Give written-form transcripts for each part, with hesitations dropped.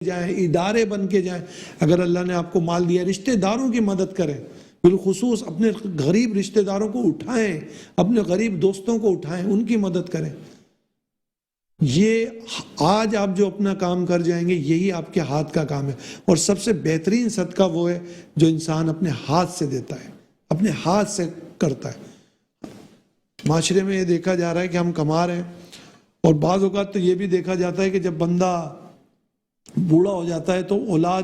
جائیں، ادارے بن کے جائیں. اگر اللہ نے آپ کو مال دیا، رشتہ داروں کی مدد کریں، بالخصوص اپنے غریب رشتہ داروں کو اٹھائیں، اپنے غریب دوستوں کو اٹھائیں، ان کی مدد کریں. یہ آج آپ جو اپنا کام کر جائیں گے، یہی آپ کے ہاتھ کا کام ہے. اور سب سے بہترین صدقہ وہ ہے جو انسان اپنے ہاتھ سے دیتا ہے، اپنے ہاتھ سے کرتا ہے. معاشرے میں یہ دیکھا جا رہا ہے کہ ہم کما رہے ہیں، اور بعض اوقات تو یہ بھی دیکھا جاتا ہے کہ جب بندہ بوڑھا ہو جاتا ہے تو اولاد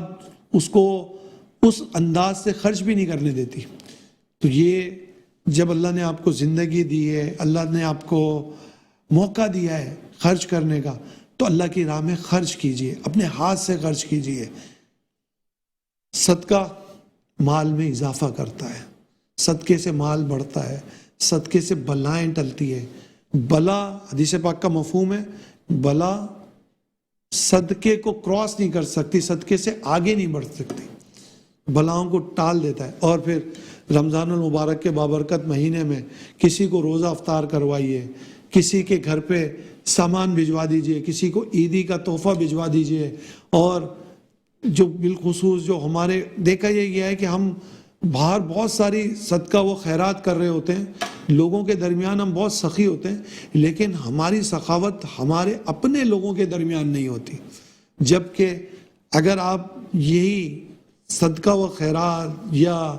اس کو اس انداز سے خرچ بھی نہیں کرنے دیتی. تو یہ جب اللہ نے آپ کو زندگی دی ہے، اللہ نے آپ کو موقع دیا ہے خرچ کرنے کا، تو اللہ کی راہ میں خرچ کیجئے، اپنے ہاتھ سے خرچ کیجئے. صدقہ مال میں اضافہ کرتا ہے، صدقے سے مال بڑھتا ہے، صدقے سے بلائیں ٹلتی ہے. بلا حدیث پاک کا مفہوم ہے، بلا صدقے کو کراس نہیں کر سکتی، صدقے سے آگے نہیں بڑھ سکتی، بلاؤں کو ٹال دیتا ہے. اور پھر رمضان المبارک کے بابرکت مہینے میں کسی کو روزہ افطار کروائیے، کسی کے گھر پہ سامان بھجوا دیجئے، کسی کو عیدی کا تحفہ بھجوا دیجئے. اور جو بالخصوص جو ہمارے دیکھا یہ گیا ہے کہ ہم باہر بہت ساری صدقہ و خیرات کر رہے ہوتے ہیں، لوگوں کے درمیان ہم بہت سخی ہوتے ہیں، لیکن ہماری سخاوت ہمارے اپنے لوگوں کے درمیان نہیں ہوتی. جبکہ اگر آپ یہی صدقہ و خیرات یا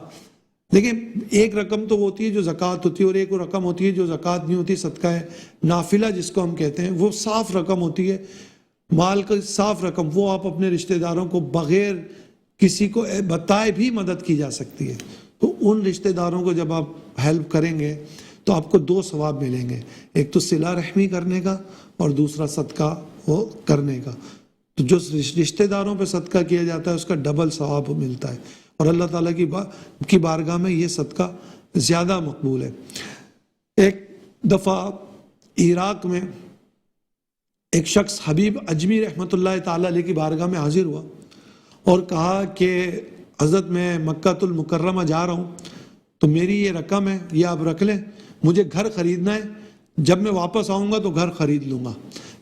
دیکھیں، ایک رقم تو ہوتی ہے جو زکوٰۃ ہوتی ہے، اور ایک رقم ہوتی ہے جو زکوٰۃ نہیں ہوتی، صدقہ ہے نافلہ جس کو ہم کہتے ہیں. وہ صاف رقم ہوتی ہے، مال کا صاف رقم، وہ آپ اپنے رشتہ داروں کو بغیر کسی کو بتائے بھی مدد کی جا سکتی ہے. تو ان رشتہ داروں کو جب آپ ہیلپ کریں گے تو آپ کو دو ثواب ملیں گے، ایک تو صلہ رحمی کرنے کا اور دوسرا صدقہ وہ کرنے کا. تو جو رشتہ داروں پہ صدقہ کیا جاتا ہے اس کا ڈبل ثواب ملتا ہے، اور اللہ تعالیٰ کی بارگاہ میں یہ صدقہ زیادہ مقبول ہے. ایک دفعہ عراق میں ایک شخص حبیب اجمی رحمۃ اللہ تعالیٰ علیہ کی بارگاہ میں حاضر ہوا اور کہا کہ حضرت میں مکہ المکرمہ جا رہا ہوں، تو میری یہ رقم ہے، یہ آپ رکھ لیں، مجھے گھر خریدنا ہے، جب میں واپس آؤں گا تو گھر خرید لوں گا.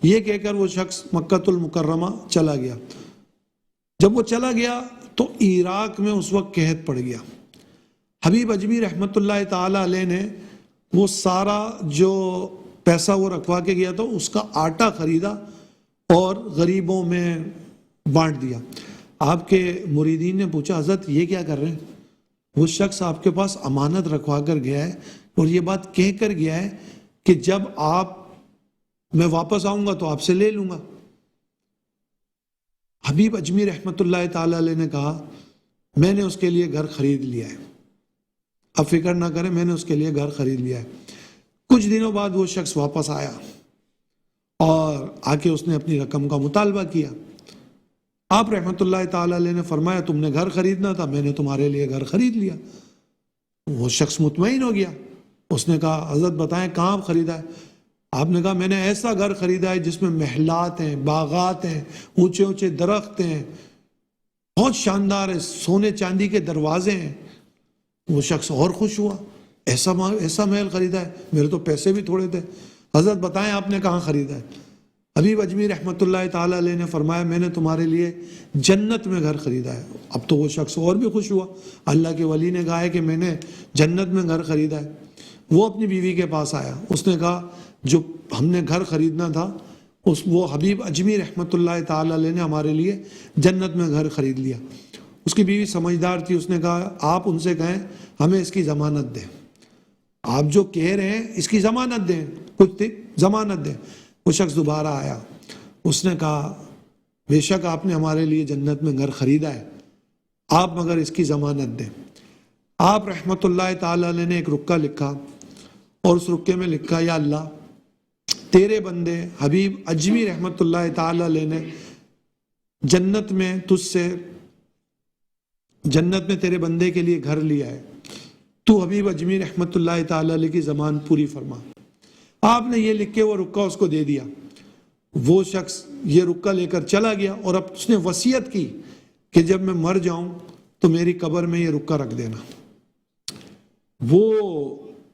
یہ کہہ کر وہ شخص مکہ المکرمہ چلا گیا. جب وہ چلا گیا تو عراق میں اس وقت قحط پڑ گیا. حبیب اجمی رحمۃ اللہ تعالیٰ علیہ نے وہ سارا جو پیسہ وہ رکھوا کے گیا تو اس کا آٹا خریدا اور غریبوں میں بانٹ دیا. آپ کے مریدین نے پوچھا، حضرت یہ کیا کر رہے ہیں؟ وہ شخص آپ کے پاس امانت رکھوا کر گیا ہے اور یہ بات کہہ کر گیا ہے کہ جب میں واپس آؤں گا تو آپ سے لے لوں گا. حبیب اجمی رحمۃ اللہ تعالیٰ علیہ نے کہا، میں نے اس کے لیے گھر خرید لیا ہے، اب فکر نہ کریں، میں نے اس کے لیے گھر خرید لیا ہے. کچھ دنوں بعد وہ شخص واپس آیا اور آ کے اس نے اپنی رقم کا مطالبہ کیا. آپ رحمۃ اللہ تعالیٰ علیہ نے فرمایا، تم نے گھر خریدنا تھا، میں نے تمہارے لیے گھر خرید لیا. وہ شخص مطمئن ہو گیا. اس نے کہا، حضرت بتائیں کہاں خریدا ہے؟ آپ نے کہا، میں نے ایسا گھر خریدا ہے جس میں محلات ہیں، باغات ہیں، اونچے اونچے درخت ہیں، بہت شاندار ہے، سونے چاندی کے دروازے ہیں. وہ شخص اور خوش ہوا، ایسا محل خریدا ہے، میرے تو پیسے بھی تھوڑے تھے. حضرت بتائیں آپ نے کہاں خریدا ہے؟ حبیب اجمی رحمۃ اللہ تعالیٰ علیہ نے فرمایا، میں نے تمہارے لیے جنت میں گھر خریدا ہے. اب تو وہ شخص اور بھی خوش ہوا. اللہ کے ولی نے کہا ہے کہ میں نے جنت میں گھر خریدا ہے. وہ اپنی بیوی کے پاس آیا، اس نے کہا، جو ہم نے گھر خریدنا تھا وہ حبیب اجمی رحمۃ اللہ تعالیٰ علیہ نے ہمارے لیے جنت میں گھر خرید لیا. اس کی بیوی سمجھدار تھی، اس نے کہا، آپ ان سے کہیں ہمیں اس کی ضمانت دیں، آپ جو کہہ رہے ہیں اس کی ضمانت دیں، کچھ ضمانت دیں. وہ شخص دوبارہ آیا، اس نے کہا، بے شک آپ نے ہمارے لیے جنت میں گھر خریدا ہے، آپ مگر اس کی ضمانت دیں. آپ رحمۃ اللہ تعالیٰ علیہ نے ایک رکہ لکھا اور اس رکے میں لکھا، یا اللہ، تیرے بندے حبیب اجمی رحمۃ اللہ تعالیٰ علیہ نے جنت میں تیرے بندے کے لیے گھر لیا ہے، تو حبیب اجمی رحمۃ اللہ تعالیٰ علیہ کی ضمان پوری فرما. آپ نے یہ لکھ کے وہ رکہ اس کو دے دیا. وہ شخص یہ رکہ لے کر چلا گیا اور اب اس نے وصیت کی کہ جب میں مر جاؤں تو میری قبر میں یہ رکہ رکھ دینا.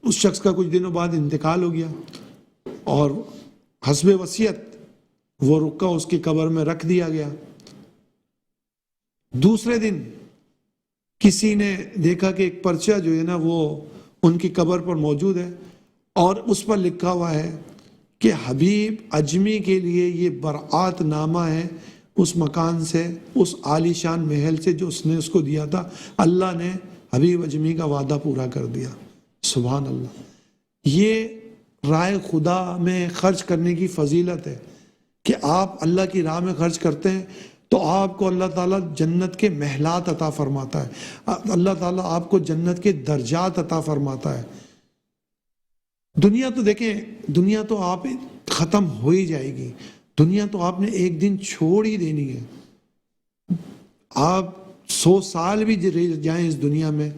اس شخص کا کچھ دنوں بعد انتقال ہو گیا اور حسب وصیت وہ رکہ اس کی قبر میں رکھ دیا گیا. دوسرے دن کسی نے دیکھا کہ ایک پرچہ جو ہے نا وہ ان کی قبر پر موجود ہے اور اس پر لکھا ہوا ہے کہ حبیب اجمی کے لیے یہ برات نامہ ہے اس مکان سے، اس عالی شان محل سے جو اس نے اس کو دیا تھا، اللہ نے حبیب اجمی کا وعدہ پورا کر دیا۔ سبحان اللہ۔ یہ رائے خدا میں خرچ کرنے کی فضیلت ہے کہ آپ اللہ کی راہ میں خرچ کرتے ہیں تو آپ کو اللہ تعالیٰ جنت کے محلات عطا فرماتا ہے، اللہ تعالیٰ آپ کو جنت کے درجات عطا فرماتا ہے۔ دنیا تو دیکھیں، دنیا تو آپ ختم ہو ہی جائے گی، دنیا تو آپ نے ایک دن چھوڑ ہی دینی ہے۔ آپ 100 سال بھی جائیں اس دنیا میں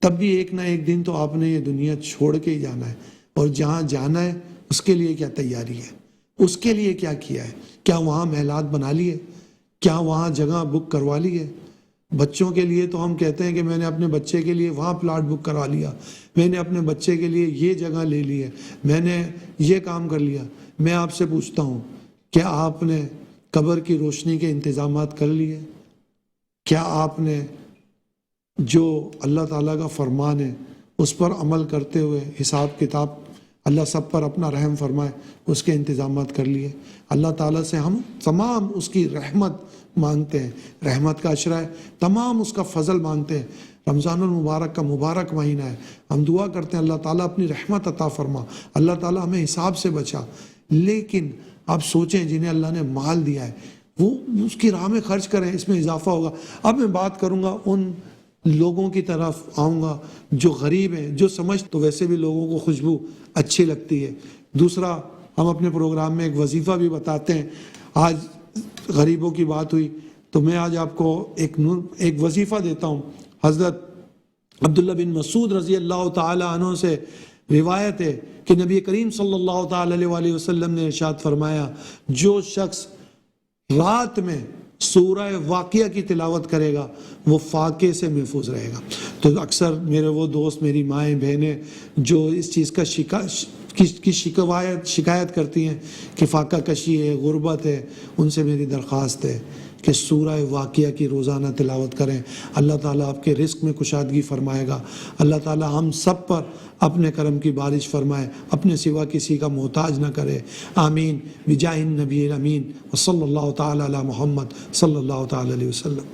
تب بھی ایک نہ ایک دن تو آپ نے یہ دنیا چھوڑ کے ہی جانا ہے، اور جہاں جانا ہے اس کے لیے کیا تیاری ہے، اس کے لیے کیا کیا ہے؟ کیا وہاں محلات بنا لیے؟ کیا وہاں جگہ بک کروا لی ہے؟ بچوں کے لیے تو ہم کہتے ہیں کہ میں نے اپنے بچے کے لیے وہاں پلاٹ بک کروا لیا، میں نے اپنے بچے کے لیے یہ جگہ لے لی ہے، میں نے یہ کام کر لیا۔ میں آپ سے پوچھتا ہوں، کیا آپ نے قبر کی روشنی کے انتظامات کر لیے؟ کیا آپ نے جو اللہ تعالیٰ کا فرمان ہے اس پر عمل کرتے ہوئے حساب کتاب اللہ سب پر اپنا رحم فرمائے اس کے انتظامات کر لیے؟ اللہ تعالیٰ سے ہم تمام اس کی رحمت مانگتے ہیں، رحمت کا عشرہ ہے، تمام اس کا فضل مانگتے ہیں۔ رمضان المبارک کا مبارک مہینہ ہے، ہم دعا کرتے ہیں اللہ تعالیٰ اپنی رحمت عطا فرما، اللہ تعالیٰ ہمیں حساب سے بچا۔ لیکن آپ سوچیں جنہیں اللہ نے مال دیا ہے وہ اس کی راہ میں خرچ کریں، اس میں اضافہ ہوگا۔ اب میں بات کروں گا ان لوگوں کی طرف آؤں گا جو غریب ہیں، جو سمجھ تو ویسے بھی لوگوں کو خوشبو اچھی لگتی ہے۔ دوسرا، ہم اپنے پروگرام میں ایک وظیفہ بھی بتاتے ہیں۔ آج غریبوں کی بات ہوئی تو میں آج آپ کو ایک وظیفہ دیتا ہوں۔ حضرت عبداللہ بن مسعود رضی اللہ تعالی عنہ سے روایت ہے کہ نبی کریم صلی اللہ تعالی علیہ وسلم نے ارشاد فرمایا، جو شخص رات میں سورہ واقعہ کی تلاوت کرے گا وہ فاقے سے محفوظ رہے گا۔ تو اکثر میرے وہ دوست، میری مائیں بہنیں جو اس چیز کا شکایت کرتی ہیں کہ فاقہ کشی ہے، غربت ہے، ان سے میری درخواست ہے کہ سورہ واقعہ کی روزانہ تلاوت کریں۔ اللہ تعالیٰ آپ کے رزق میں کشادگی فرمائے گا، اللہ تعالیٰ ہم سب پر اپنے کرم کی بارش فرمائے، اپنے سوا کسی کا محتاج نہ کرے۔ آمین بجاہ النبی الامین وصلی اللہ تعالی علی محمد صلی اللہ تعالی علیہ وسلم۔